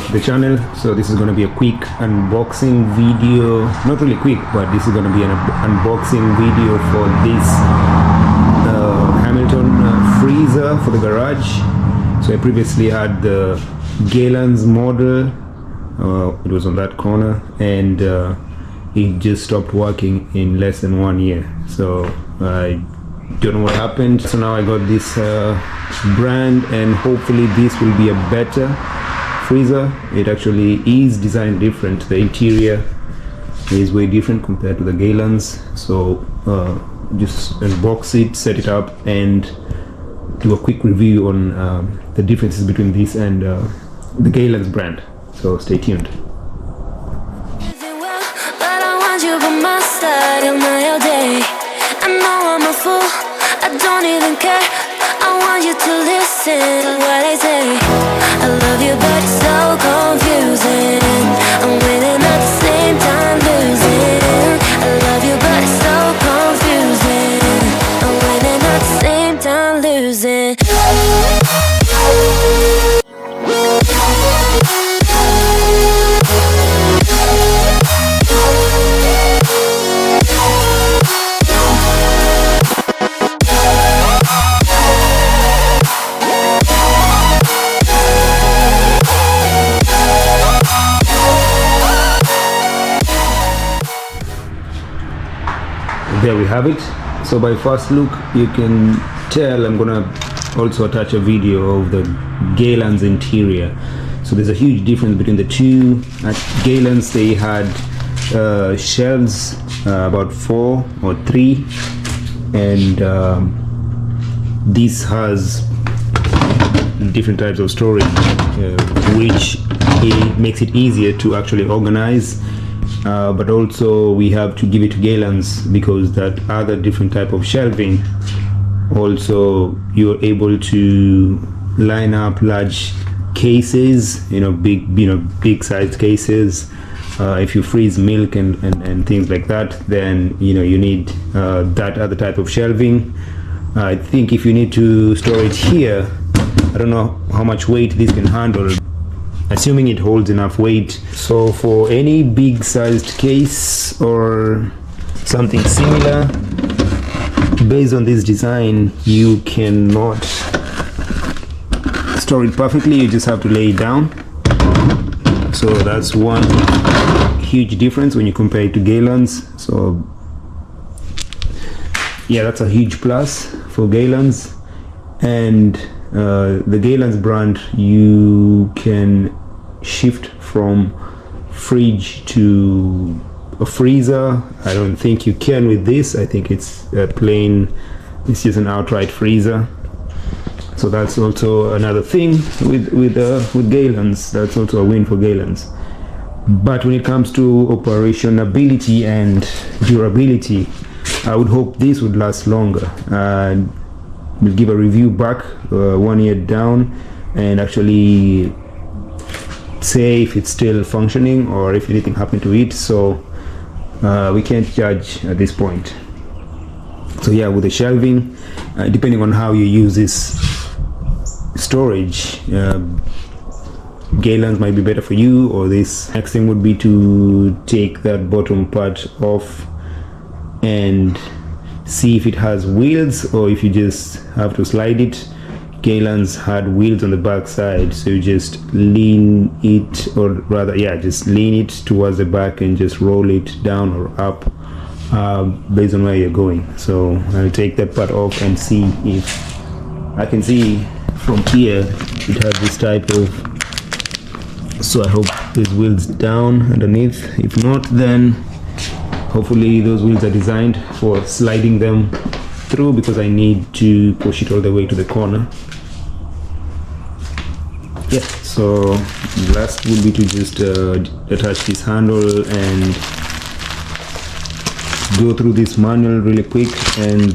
to the channel. So this is going to be a quick unboxing video, not really quick, but this is going to be an unboxing video for this Hamilton freezer for the garage. So I previously had the Galanz model, it was on that corner, and it just stopped working in less than 1 year. So I don't know what happened. So now I got this brand, and hopefully this will be a better freezer. It actually is designed different. The interior is way different compared to the Galanz. So just unbox it, set it up, and do a quick review on the differences between this and the Galanz brand. So stay tuned. I know I'm a fool, I don't even care. I want you to listen to what I say. I love you but it's so confusing. I'm winning at the same time losing. I love you but it's so confusing. I'm winning at the same time losing. There we have it. So by first look you can tell I'm gonna also attach a video of the Galanz interior. So there's a huge difference between the two. At Galanz they had shelves, about 4 or 3, and this has different types of storage, which makes it easier to actually organize. But also we have to give it to Galanz because that other different type of shelving, also you're able to line up large cases, big sized cases. If you freeze milk and things like that, then you need that other type of shelving. I think if you need to store it here, I don't know how much weight this can handle, assuming it holds enough weight. So for any big sized case or something similar, based on this design, you cannot store it perfectly. You just have to lay it down. So that's one huge difference when you compare it to Galanz. So yeah, that's a huge plus for Galanz. And the Galanz brand, you can shift from fridge to a freezer. I don't think you can with this. I think it's plain, it's just an outright freezer. So that's also another thing with Galanz. That's also a win for Galanz. But when it comes to operationability and durability, I would hope this would last longer. We'll give a review back 1 year down and actually say if it's still functioning or if anything happened to it. So we can't judge at this point. So yeah, with the shelving, depending on how you use this storage, Galanz might be better for you, or this next thing would be to take that bottom part off and see if it has wheels or if you just have to slide it. Galanz had wheels on the back side, so you just lean it, or rather just lean it towards the back and just roll it down or up based on where you're going. So I'll take that part off and see if I can see from here it has this type of, so I hope there's wheels down underneath. If not, then hopefully those wheels are designed for sliding them through, because I need to push it all the way to the corner. Yeah, so last will be to just attach this handle and go through this manual really quick and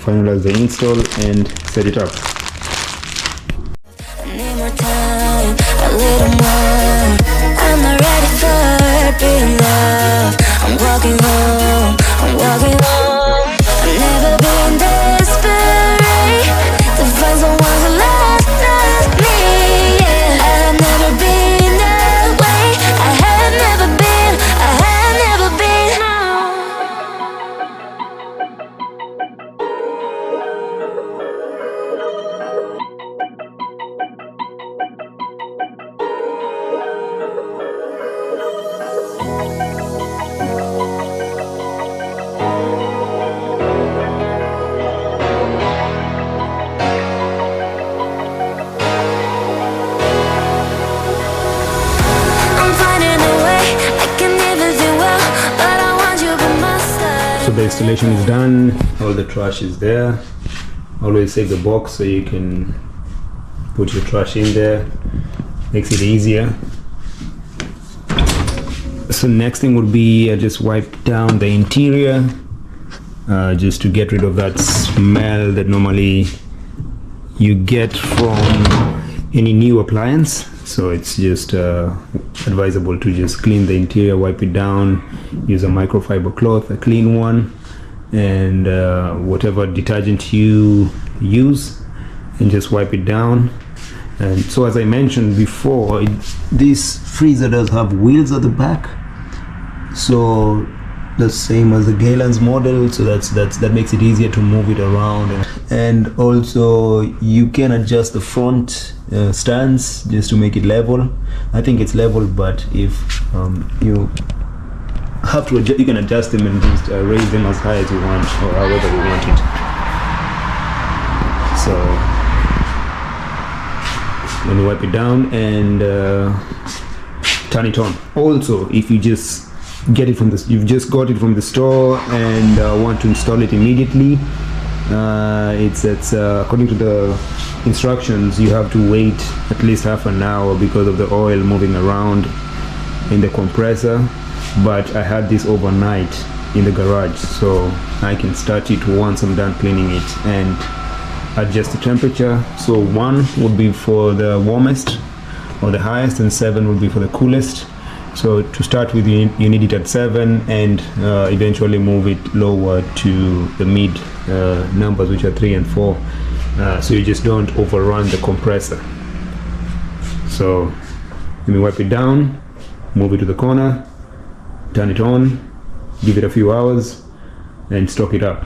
finalize the install and set it up. I need more time, a little more. I'm not ready for being loved. I'm walking home, I'm walking home. I've never been desperate to find someone who loves me, yeah. So the installation is done, all the trash is there. Always save the box so you can put your trash in there, makes it easier. So next thing would be I just wipe down the interior just to get rid of that smell that normally you get from any new appliance. So it's just advisable to just clean the interior, wipe it down, use a microfiber cloth, a clean one, and whatever detergent you use, and just wipe it down. And so as I mentioned before, this freezer does have wheels at the back, so the same as the Galanz model, so that makes it easier to move it around. And also you can adjust the front stands just to make it level. I think it's level, but if you have to adjust, you can adjust them and just raise them as high as you want, or however you want it. So when you wipe it down and turn it on. Also, if you just get it from this, you've just got it from the store and want to install it immediately, it's according to the instructions, you have to wait at least half an hour because of the oil moving around in the compressor. But I had this overnight in the garage, so I can start it once I'm done cleaning it and adjust the temperature. So 1 would be for the warmest or the highest, and 7 would be for the coolest. So to start with, you need it at 7, and eventually move it lower to the mid numbers, which are 3 and 4, so you just don't overrun the compressor. So let me wipe it down, move it to the corner, turn it on, give it a few hours, and stock it up.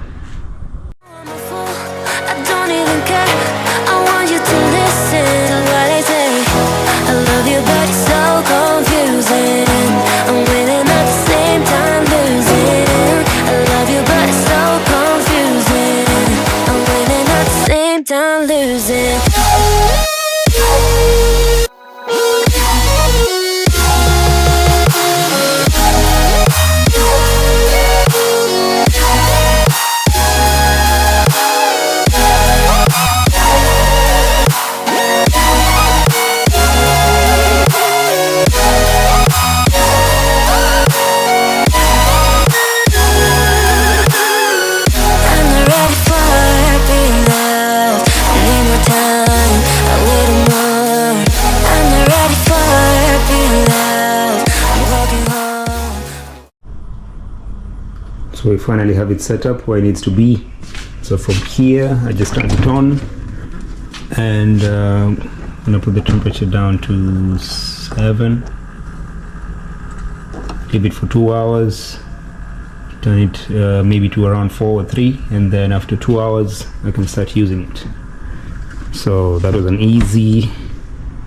So we finally have it set up where it needs to be. So from here, I just turn it on, and I'm gonna put the temperature down to 7. Leave it for 2 hours. Turn it maybe to around 4 or 3, and then after 2 hours, I can start using it. So that was an easy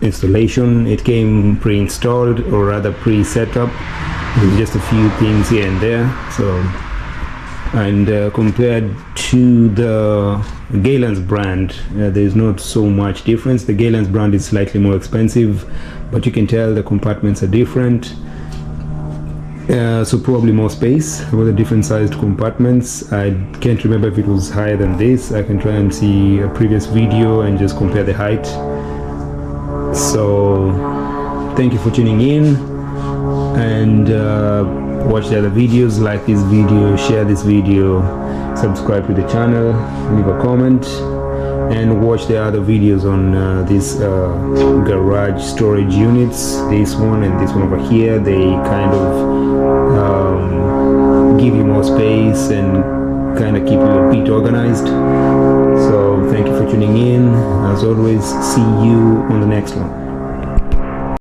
installation. It came pre-installed, or rather pre-set up, with just a few things here and there. So, and compared to the Galanz brand, there's not so much difference. The Galanz brand is slightly more expensive, but you can tell the compartments are different. So probably more space with the different sized compartments. I can't remember if it was higher than this. I can try and see a previous video and just compare the height. So thank you for tuning in, and watch the other videos, like this video, share this video, subscribe to the channel, leave a comment, and watch the other videos on these garage storage units. This one and this one over here, they kind of give you more space and kind of keep you a bit organized. So thank you for tuning in. As always, see you on the next one.